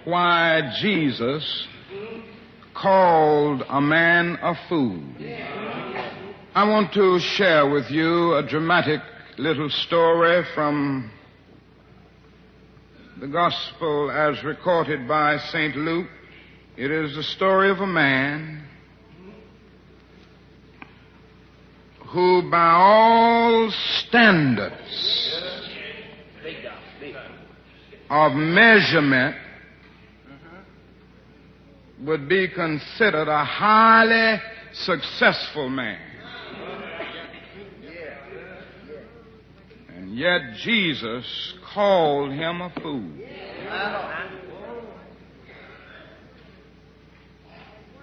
why Jesus called a man a fool. I want to share with you a dramatic little story from the Gospel as recorded by St. Luke. It is the story of a man who, by all standards of measurement, would be considered a highly successful man. And yet Jesus called him a fool.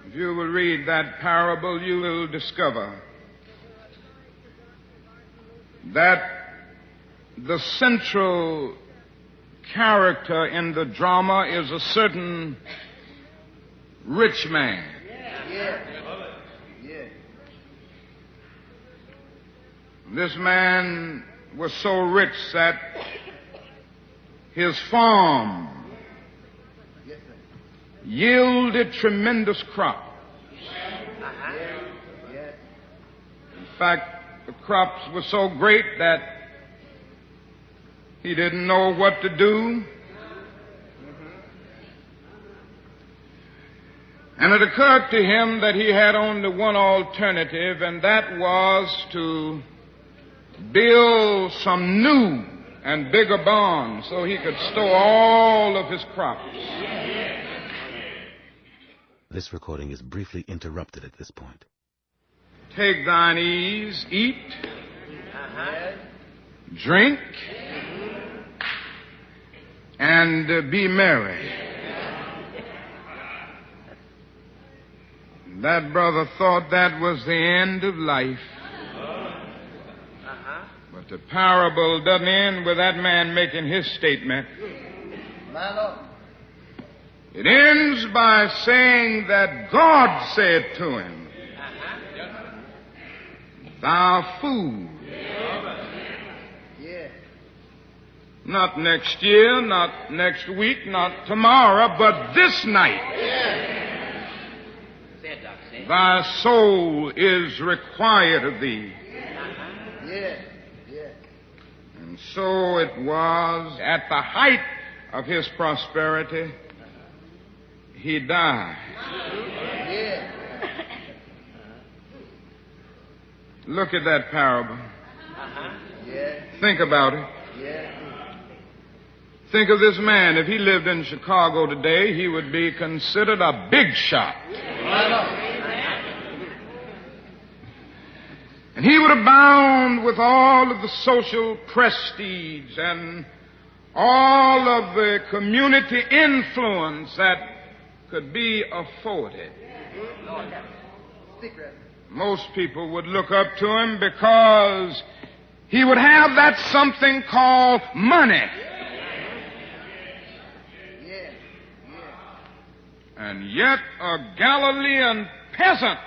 If you will read that parable, you will discover that the central character in the drama is a certain rich man. This man was so rich that his farm yielded tremendous crops. In fact, the crops were so great that he didn't know what to do. And it occurred to him that he had only one alternative, and that was to build some new and bigger barns so he could store all of his crops. This recording is briefly interrupted at this point. Take thine ease, eat, drink, and be merry. That brother thought that was the end of life. But the parable doesn't end with that man making his statement. It ends by saying that God said to him, "Thou fool." Not next year, not next week, not tomorrow, but this night. Thy soul is required of thee. And so it was at the height of his prosperity, he died. Look at that parable. Think about it. Think of this man. If he lived in Chicago today, he would be considered a big shot. And he would abound with all of the social prestige and all of the community influence that could be afforded. Most people would look up to him because he would have that something called money. And yet a Galilean peasant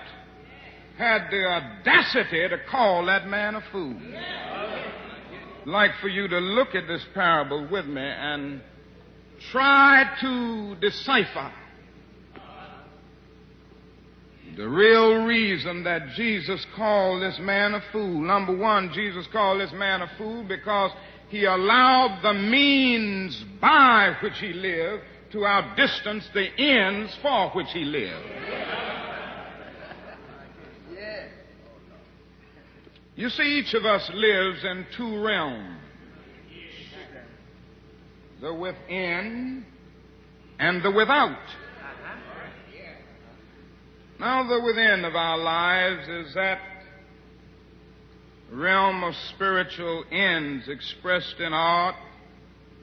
had the audacity to call that man a fool. I'd like for you to look at this parable with me and try to decipher the real reason that Jesus called this man a fool. Number one, Jesus called this man a fool because he allowed the means by which he lived to outdistance the ends for which he lived. You see, each of us lives in two realms, the within and the without. Now, the within of our lives is that realm of spiritual ends expressed in art,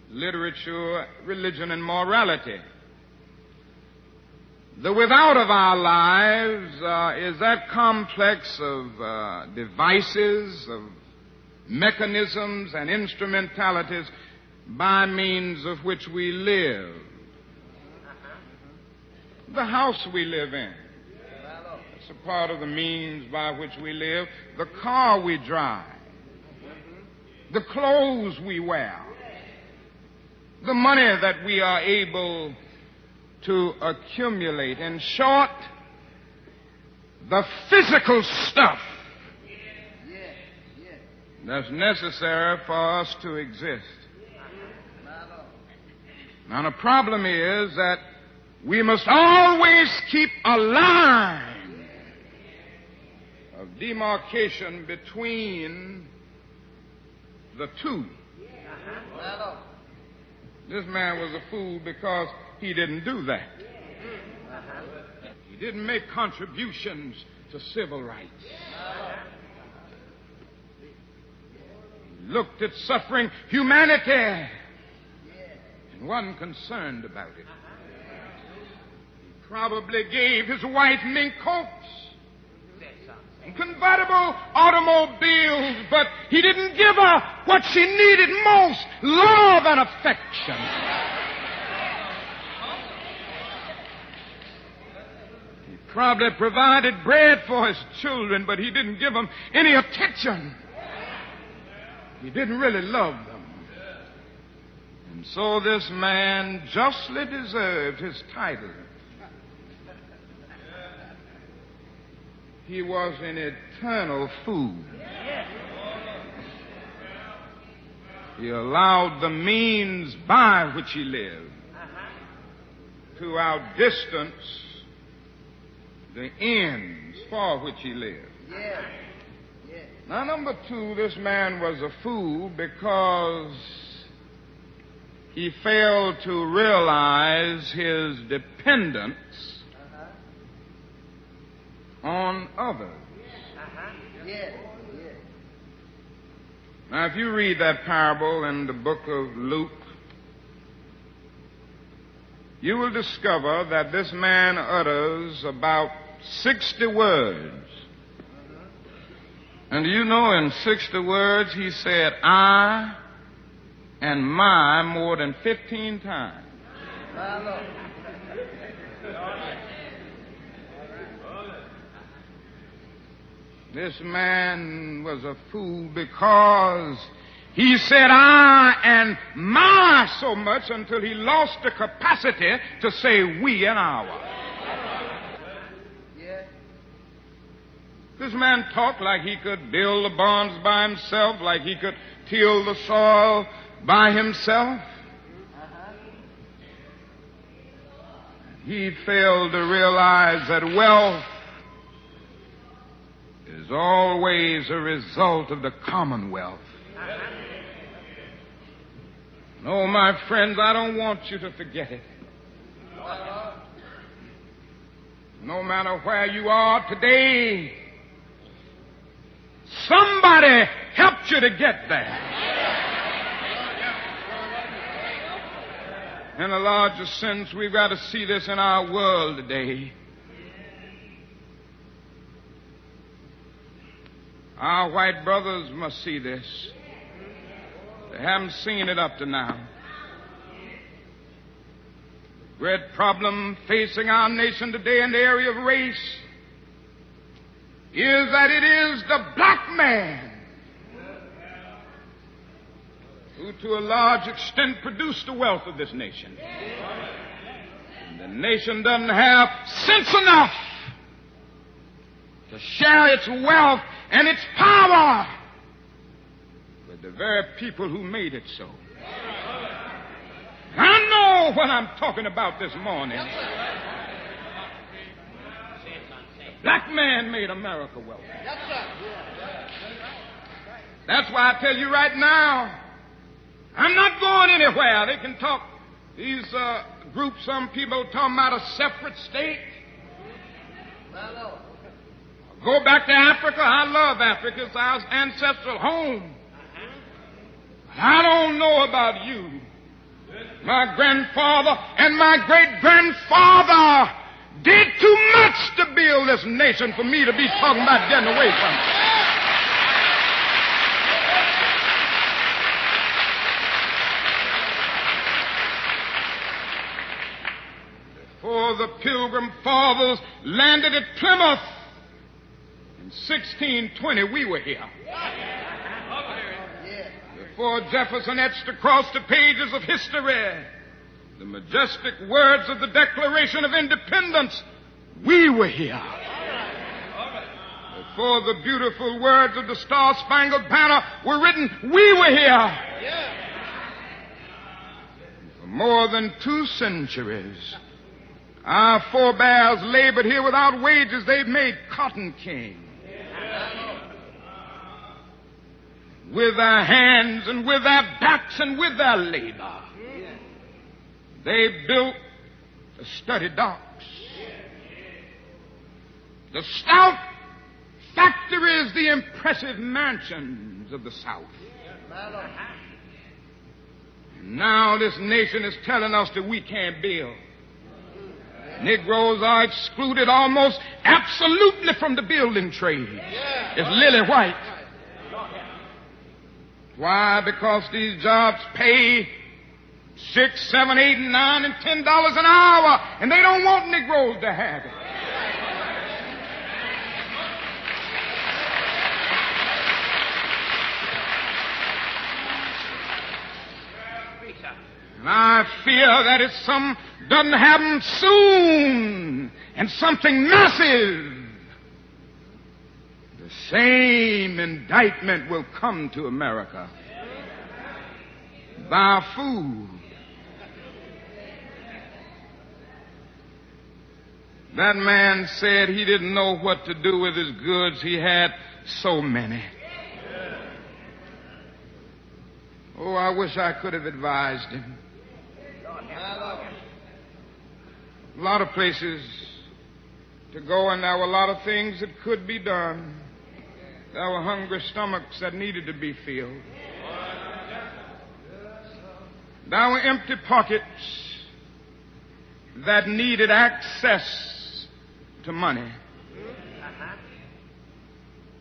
literature, religion, and morality. The without of our lives is that complex of devices, of mechanisms and instrumentalities by means of which we live. The house we live in, it's a part of the means by which we live. The car we drive, the clothes we wear, the money that we are able to accumulate. In short, the physical stuff that's necessary for us to exist. Now, the problem is that we must always keep a line of demarcation between the two. This man was a fool because he didn't do that. He didn't make contributions to civil rights. He looked at suffering humanity and wasn't concerned about it. He probably gave his wife mink coats and convertible automobiles, but he didn't give her what she needed most, love and affection. He probably provided bread for his children, but he didn't give them any attention. He didn't really love them. And so this man justly deserved his title. He was an eternal fool. He allowed the means by which he lived to outdistance the ends for which he lived. Now, number two, this man was a fool because he failed to realize his dependence on others. Now, if you read that parable in the book of Luke, you will discover that this man utters about 60 words. And you know, in 60 words, he said I and my more than 15 times. This man was a fool because he said I and my so much until he lost the capacity to say we and our. This man talked like he could build the barns by himself, like he could till the soil by himself. He failed to realize that wealth is always a result of the commonwealth. No, my friends, I don't want you to forget it. No matter where you are today, somebody helped you to get there. In a larger sense, we've got to see this in our world today. Our white brothers must see this. They haven't seen it up to now. The great problem facing our nation today in the area of race is that it is the black man who to a large extent produced the wealth of this nation. And the nation doesn't have sense enough to share its wealth and its power with the very people who made it so. I know what I'm talking about this morning. The black man made America wealthy. That's why I tell you right now, I'm not going anywhere. They can talk, these groups, some people talking about a separate state. Go back to Africa. I love Africa. It's our ancestral home. I don't know about you. My grandfather and my great-grandfather did too much to build this nation for me to be talking about getting away from it. Before the Pilgrim Fathers landed at Plymouth in 1620, we were here. Before Jefferson etched across the pages of history the majestic words of the Declaration of Independence, we were here. Before the beautiful words of the Star-Spangled Banner were written, we were here. For more than 2 centuries, our forebears labored here without wages. They've made cotton king. With their hands and with their backs and with their labor. They built the sturdy docks, the stout factories, the impressive mansions of the South. And now this nation is telling us that we can't build. Negroes are excluded almost absolutely from the building trade. It's lily white. Why? Because these jobs pay $6, $7, $8, $9, and $10 an hour, and they don't want Negroes to have it. And I fear that if some doesn't happen soon, and something massive, the same indictment will come to America. Thou fool. That man said he didn't know what to do with his goods. He had so many. Oh, I wish I could have advised him. A lot of places to go, and there were a lot of things that could be done. There were hungry stomachs that needed to be filled. There were empty pockets that needed access to money.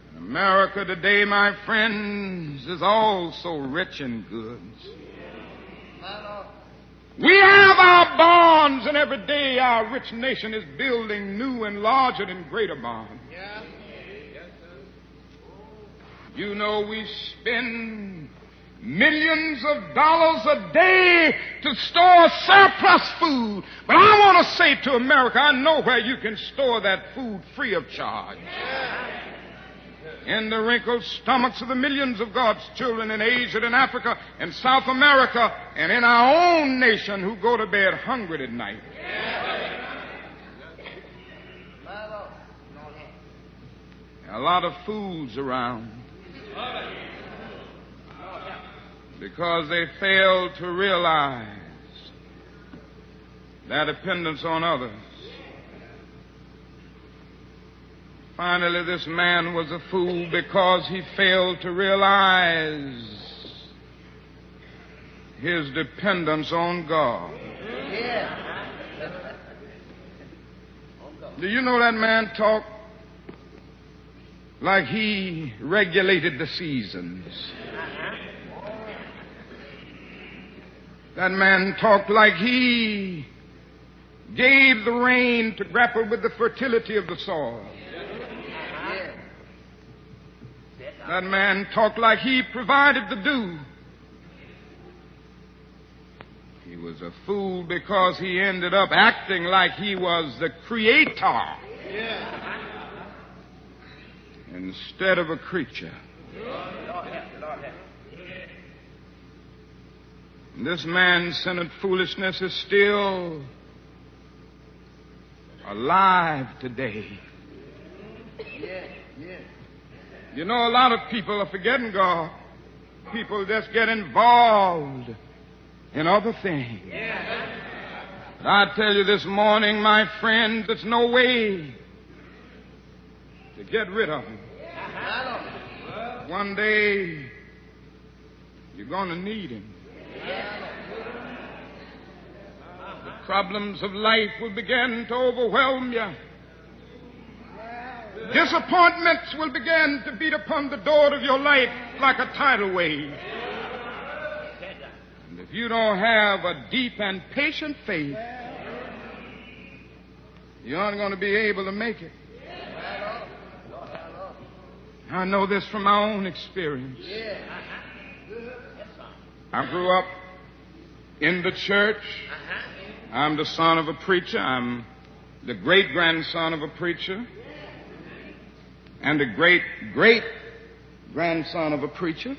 And America today, my friends, is also rich in goods. We have our bonds, and every day our rich nation is building new and larger and greater bonds. You know, we spend millions of dollars a day to store surplus food. But I want to say to America, I know where you can store that food free of charge. In the wrinkled stomachs of the millions of God's children in Asia and Africa and South America and in our own nation who go to bed hungry at night. A lot of fools around because they fail to realize their dependence on others. Finally, this man was a fool because he failed to realize his dependence on God. Do you know that man talked like he regulated the seasons? That man talked like he gave the rain to grapple with the fertility of the soil. That man talked like he provided the dew. He was a fool because he ended up acting like he was the creator instead of a creature. This man-centered foolishness is still alive today. You know, a lot of people are forgetting God. People just get involved in other things. But I tell you this morning, my friends, there's no way to get rid of them. One day, you're going to need him. The problems of life will begin to overwhelm you. Disappointments will begin to beat upon the door of your life like a tidal wave. And if you don't have a deep and patient faith, you aren't going to be able to make it. I know this from my own experience. I grew up in the church. I'm the son of a preacher. I'm the great-grandson of a preacher. And the great-great-grandson of a preacher.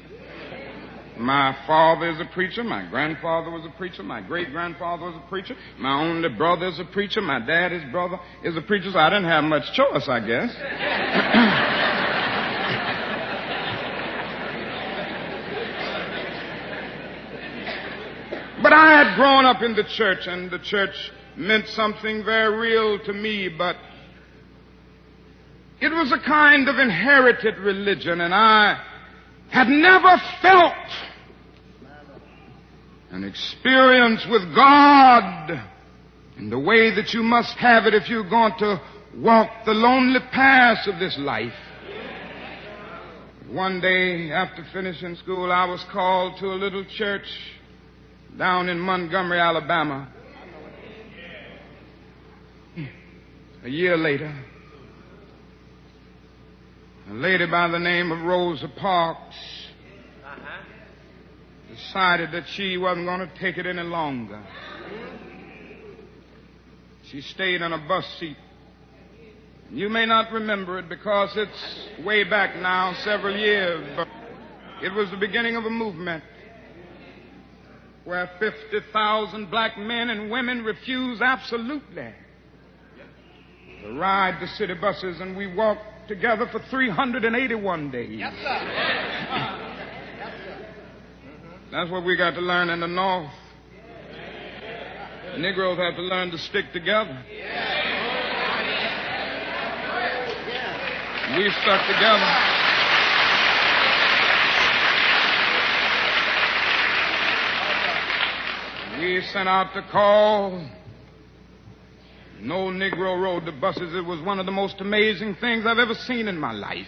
My father is a preacher. My grandfather was a preacher. My great-grandfather was a preacher. My only brother is a preacher. My daddy's brother is a preacher. So I didn't have much choice, I guess. But I had grown up in the church, and the church meant something very real to me, but it was a kind of inherited religion, and I had never felt an experience with God in the way that you must have it if you're going to walk the lonely paths of this life. One day, after finishing school, I was called to a little church down in Montgomery, Alabama. A year later, a lady by the name of Rosa Parks decided that she wasn't going to take it any longer. She stayed on a bus seat. You may not remember it because it's way back now, several years, but it was the beginning of a movement where 50,000 black men and women refused absolutely to ride the city buses, and we walked together for 381 days. Yes, sir. That's what we got to learn in the North. Negroes have to learn to stick together. We stuck together. We sent out the call. No Negro rode the buses. It was one of the most amazing things I've ever seen in my life.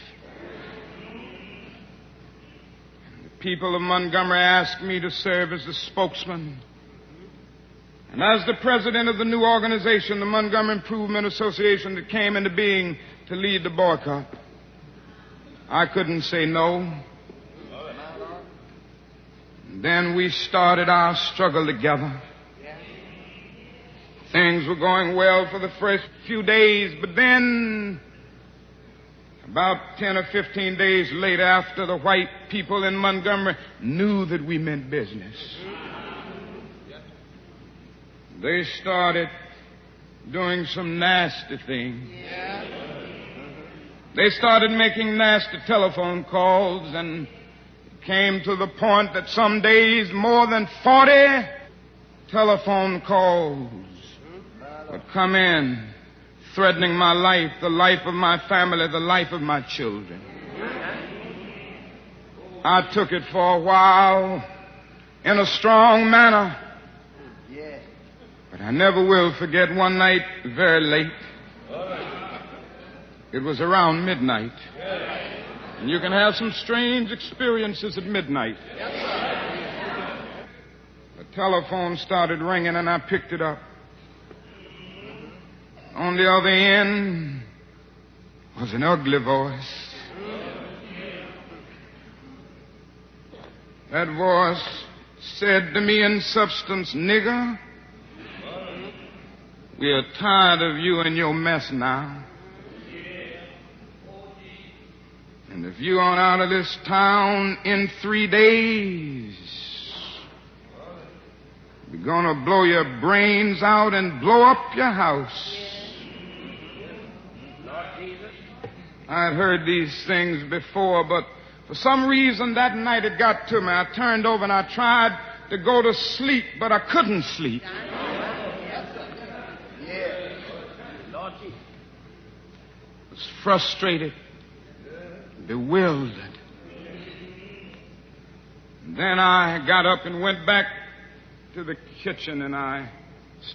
The people of Montgomery asked me to serve as the spokesman. And as the president of the new organization, the Montgomery Improvement Association, that came into being to lead the boycott, I couldn't say no. Then we started our struggle together. Things were going well for the first few days, but then, about 10 or 15 days later, after the white people in Montgomery knew that we meant business, they started doing some nasty things. They started making nasty telephone calls, and came to the point that some days more than 40 telephone calls would come in, threatening my life, the life of my family, the life of my children. I took it for a while in a strong manner, but I never will forget one night very late. It was around midnight. And you can have some strange experiences at midnight. The telephone started ringing, and I picked it up. On the other end was an ugly voice. That voice said to me in substance, "Nigger, we are tired of you and your mess now. And if you aren't out of this town in 3 days, we're going to blow your brains out and blow up your house." I had heard these things before, but for some reason that night it got to me. I turned over and I tried to go to sleep, but I couldn't sleep. I was frustrated, bewildered. Then I got up and went back to the kitchen, and I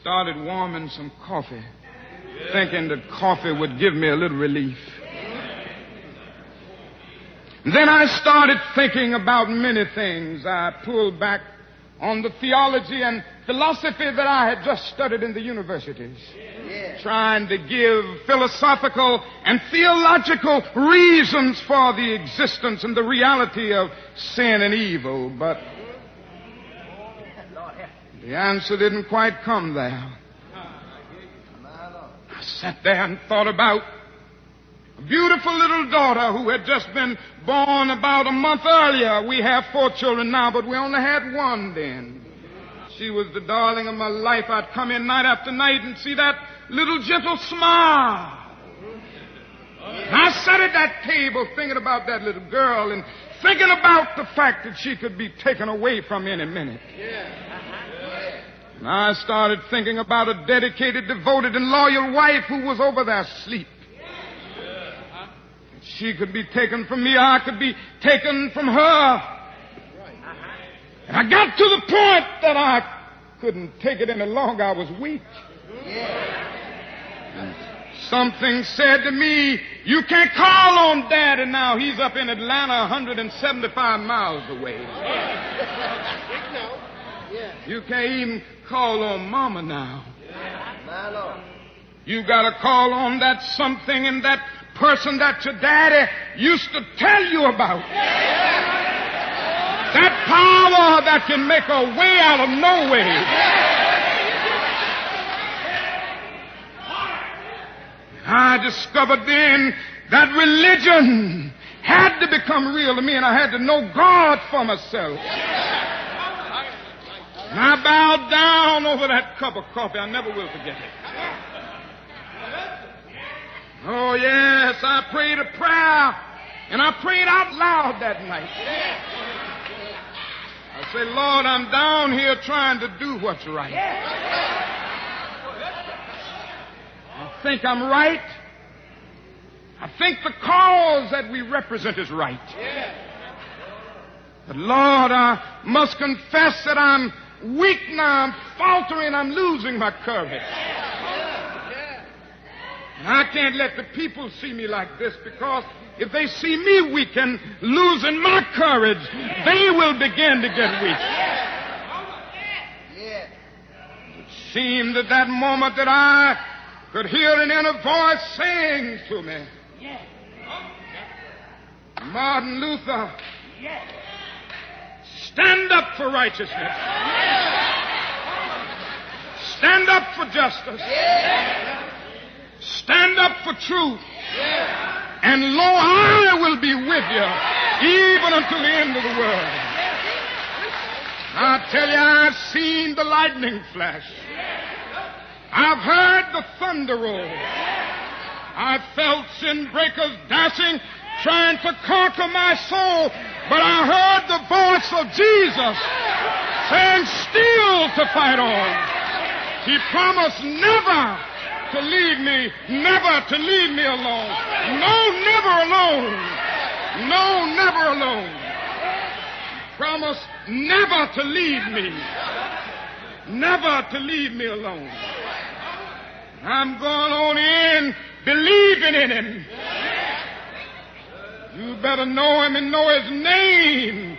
started warming some coffee, thinking that coffee would give me a little relief. Then I started thinking about many things. I pulled back on the theology and philosophy that I had just studied in the universities, trying to give philosophical and theological reasons for the existence and the reality of sin and evil. But the The answer didn't quite come there. I sat there and thought about a beautiful little daughter who had just been born about a month earlier. We have 4 children now, but we only had 1 then. She was the darling of my life. I'd come in night after night and see that little gentle smile. And I sat at that table thinking about that little girl and thinking about the fact that she could be taken away from me any minute. And I started thinking about a dedicated, devoted, and loyal wife who was over there asleep. She could be taken from me, I could be taken from her. And I got to the point that I couldn't take it any longer. I was weak. And something said to me, you can't call on Daddy now. He's up in Atlanta 175 miles away. You can't even call on Mama now. You got to call on that something and that person that your daddy used to tell you about. That power that can make a way out of no way. I discovered then that religion had to become real to me, and I had to know God for myself. And I bowed down over that cup of coffee. I never will forget it. Oh, yes, I prayed a prayer, and I prayed out loud that night. I said, Lord, I'm down here trying to do what's right. I think I'm right. I think the cause that we represent is right. But, Lord, I must confess that I'm weak now. I'm faltering. I'm losing my courage. And I can't let the people see me like this, because if they see me weak and losing my courage, they will begin to get weak. It seemed at that moment that I could hear an inner voice saying to me, Martin Luther, stand up for righteousness. Stand up for justice. Stand up for truth. And lo, I will be with you even until the end of the world. I tell you, I've seen the lightning flash. I've heard the thunder roll. I've felt sin breakers dashing, trying to conquer my soul. But I heard the voice of Jesus saying, still to fight on. He promised never to leave me, never to leave me alone. No, never alone. No, never alone. He promised never to leave me. Never to leave me alone. I'm going on in believing in him. You better know him and know his name.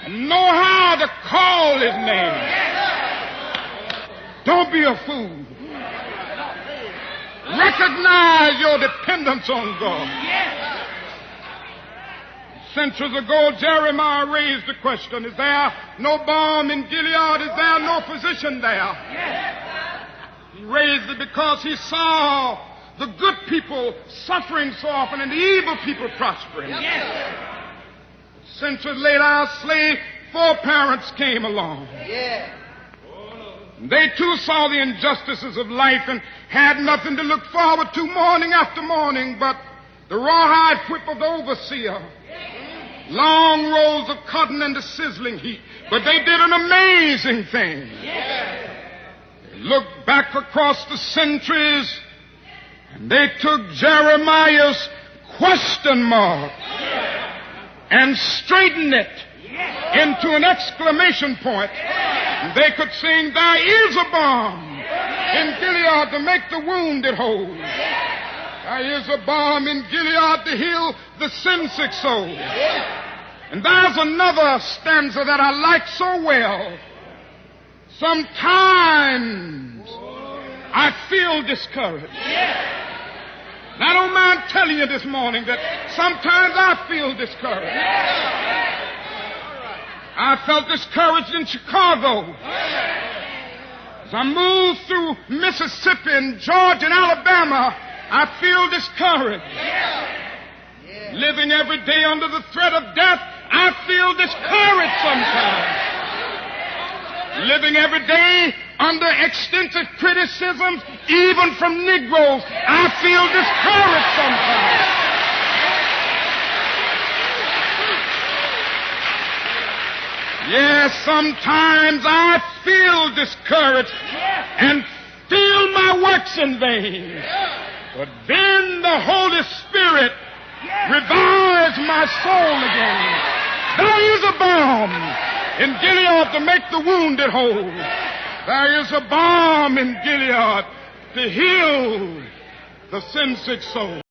And know how to call his name. Don't be a fool. Recognize your dependence on God. Centuries ago, Jeremiah raised the question, is there no balm in Gilead? Is there no physician there? He raised it because he saw the good people suffering so often and the evil people prospering. Centuries later, our slave foreparents came along. They too saw the injustices of life and had nothing to look forward to morning after morning but the rawhide whip of the overseer, long rolls of cotton and the sizzling heat. But they did an amazing thing. They looked back across the centuries and they took Jeremiah's question mark and straightened it into an exclamation point. They could sing, there is a balm in Gilead to make the wounded whole. There is a balm in Gilead to heal the sin-sick soul. And there's another stanza that I like so well. Sometimes I feel discouraged. And I don't mind telling you this morning that sometimes I feel discouraged. I felt discouraged in Chicago. As I move through Mississippi and Georgia and Alabama, I feel discouraged. Living every day under the threat of death, I feel discouraged sometimes. Living every day under extensive criticisms, even from Negroes, I feel discouraged sometimes. Yes, sometimes I feel discouraged and feel my works in vain. But then the Holy Spirit revives my soul again. There is a balm in Gilead to make the wounded whole. There is a balm in Gilead to heal the sin-sick soul.